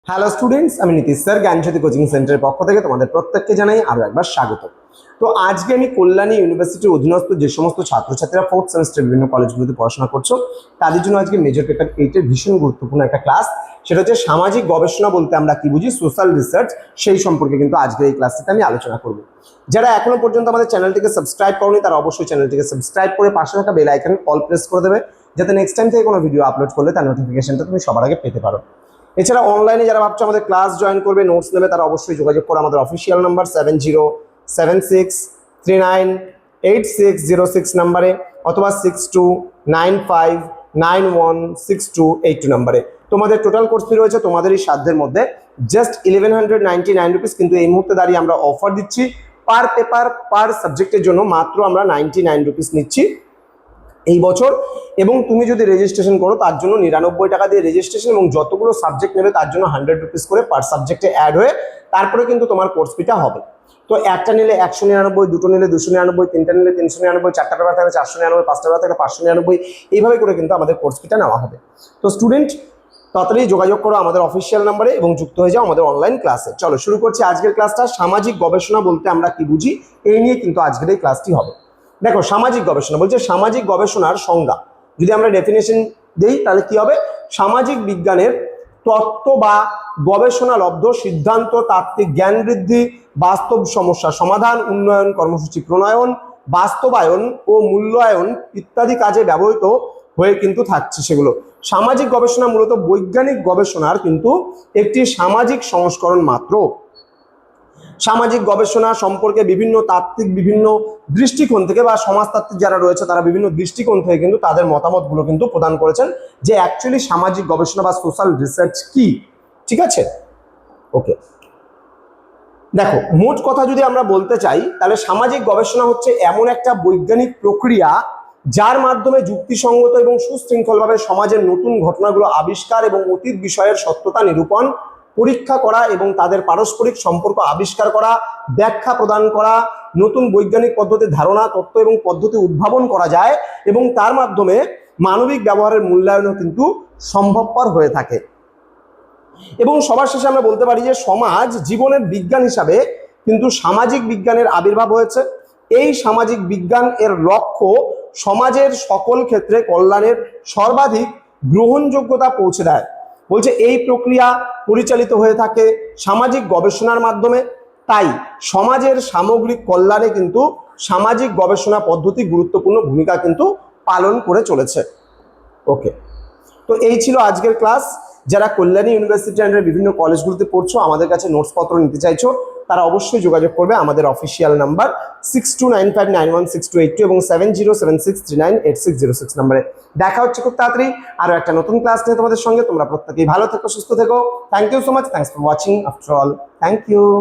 Hello students, আমি Nitish sir জ্ঞানজ্যোতি coaching সেন্টারের পক্ষ থেকে তোমাদের প্রত্যেককে জানাই আরো একবার স্বাগত। তো আজকে আমি কল্যাণী ইউনিভার্সিটির অধীনস্থ যে সমস্ত ছাত্রছাত্রীরা 4th সেমিস্টার বিভিন্ন কলেজগুলোতে পড়াশোনা করছো তাদের জন্য আজকে মেজর পেপার 8 এর ভীষণ গুরুত্বপূর্ণ একটা ক্লাস, সেটা হচ্ছে সামাজিক গবেষণা বলতে আমরা কি বুঝি, সোশ্যাল রিসার্চ, সেই সম্পর্কে কিন্তু আজকের এই ক্লাসটিতে আমি আলোচনা করব। যারা এখনো পর্যন্ত আমাদের চ্যানেলটিকে সাবস্ক্রাইব করনি তারা অবশ্যই চ্যানেলটিকে সাবস্ক্রাইব করে পাশে থাকা বেল আইকন অল প্রেস করে দেবে, যাতে নেক্সট টাইম থেকে কোনো ভিডিও আপলোড করলে তার নোটিফিকেশনটা তুমি সবার আগে পেতে পারো। এছাড়া অনলাইনে যারা ভাবছো আমাদের ক্লাস জয়েন করবে, নোটস নেবে, তারা অবশ্যই যোগাযোগ করো আমাদের অফিসিয়াল নাম্বার 7076398606 নাম্বারে অথবা 6295916282 নাম্বারে। তোমাদের টোটাল কোর্স ফি রয়েছে তোমাদেরই সাধ্যের মধ্যে জাস্ট 1199 রুপিস, কিন্তু এই মুহূর্তে দাঁড়িয়ে আমরা অফার দিচ্ছি পার পেপার পার সাবজেক্টের জন্য মাত্র আমরা 99 রুপিস নিচ্ছি এই বছর। এবং তুমি যদি রেজিস্ট্রেশন করো তার জন্য 99 টাকা দিয়ে রেজিস্ট্রেশন, এবং যতগুলো সাবজেক্ট নেবে তার জন্য 100 রুপিস করে পার সাবজেক্টে অ্যাড হয়ে তারপরে কিন্তু তোমার কোর্স ফিটা হবে। তো একটা নিলে 199, দুটো নিলে 299, তিনটা নিলে 399, চারটা পেপার থাকলে 499, পাঁচটা পেপার থাকলে 599, এইভাবে করে কিন্তু আমাদের কোর্স ফিটা নেওয়া হবে। তো স্টুডেন্ট তাড়াতাড়ি যোগাযোগ করো আমাদের অফিসিয়াল নাম্বারে এবং যুক্ত হয়ে যাও আমাদের অনলাইন ক্লাসে। চলো শুরু করছি আজকের ক্লাসটা। সামাজিক গবেষণা বলতে আমরা কি বুঝি, এই নিয়ে কিন্তু আজকের এই ক্লাসটি হবে। দেখো, সামাজিক গবেষণা বলছে সামাজিক গবেষণার সংজ্ঞা যদি আমরা ডেফিনেশন দেই তাহলে কি হবে, সামাজিক বিজ্ঞানের তত্ত্ব বা গবেষণালব্ধ সিদ্ধান্ত, তাত্ত্বিক জ্ঞান বৃদ্ধি, বাস্তব সমস্যা সমাধান, উন্নয়ন কর্মসূচি প্রণয়ন, বাস্তবায়ন ও মূল্যায়ন ইত্যাদি কাজে ব্যবহৃত হয়ে কিন্তু থাকছে সেগুলো। সামাজিক গবেষণা মূলত বৈজ্ঞানিক গবেষণার কিন্তু একটি সামাজিক সংস্করণ মাত্র। সামাজিক গবেষণা সম্পর্কে বিভিন্ন তাত্ত্বিক বিভিন্ন দৃষ্টিকোণ থেকে বা সমাজতাত্ত্বিক যারা রয়েছে তারা বিভিন্ন দৃষ্টিকোণ থেকে কিন্তু তাদের মতামতগুলো কিন্তু প্রদান করেছেন যে অ্যাকচুয়ালি সামাজিক গবেষণা বা সোশ্যাল রিসার্চ কি। ঠিক আছে, ওকে। দেখো, মোট কথা যদি আমরা বলতে চাই তাহলে সামাজিক গবেষণা হচ্ছে এমন একটা বৈজ্ঞানিক প্রক্রিয়া যার মাধ্যমে যুক্তিসঙ্গত এবং সুশৃঙ্খলভাবে সমাজের নতুন ঘটনাগুলো আবিষ্কার এবং অতীত বিষয়ের সত্যতা নিরূপণ, পরীক্ষা করা এবং তাদের পারস্পরিক সম্পর্ক আবিষ্কার করা, ব্যাখ্যা প্রদান করা, নতুন বৈজ্ঞানিক পদ্ধতির ধারণা, তত্ত্ব এবং পদ্ধতি উদ্ভাবন করা যায় এবং তার মাধ্যমে মানবিক ব্যবহারের মূল্যায়নও কিন্তু সম্ভবপর হয়ে থাকে। এবং সবার শেষে আমরা বলতে পারি যে সমাজ জীবনের বিজ্ঞান হিসাবে কিন্তু সামাজিক বিজ্ঞানের আবির্ভাব হয়েছে। এই সামাজিক বিজ্ঞান এর লক্ষ্য সমাজের সকল ক্ষেত্রে কল্যাণের সর্বাধিক গ্রহণযোগ্যতা পৌঁছে দেয়। বলছে এই প্রক্রিয়া পরিচালিত হয়ে থাকে সামাজিক গবেষণার মাধ্যমে, তাই সমাজের সামগ্রিক কল্যাণে কিন্তু সামাজিক গবেষণা পদ্ধতি গুরুত্বপূর্ণ ভূমিকা কিন্তু পালন করে চলেছে। ওকে, তো এই ছিল আজকের ক্লাস। যারা কল্যাণী ইউনিভার্সিটি আন্ডারে বিভিন্ন কলেজগুলোতে পড়ছো, আমাদের কাছে নোটসপত্র নিতে চাইছো, তারা অবশ্যই যোগাযোগ করবে আমাদের অফিসিয়াল নাম্বার 6295916282 এবং 7076398606 নাম্বারে। দেখা হচ্ছে খুব তাড়াতাড়ি আরো একটা নতুন ক্লাস নিয়ে তোমাদের সঙ্গে। তোমরা প্রত্যেকেই ভালো থেকো, সুস্থ থেকো। Thank you so much, thanks for watching after all, thank you.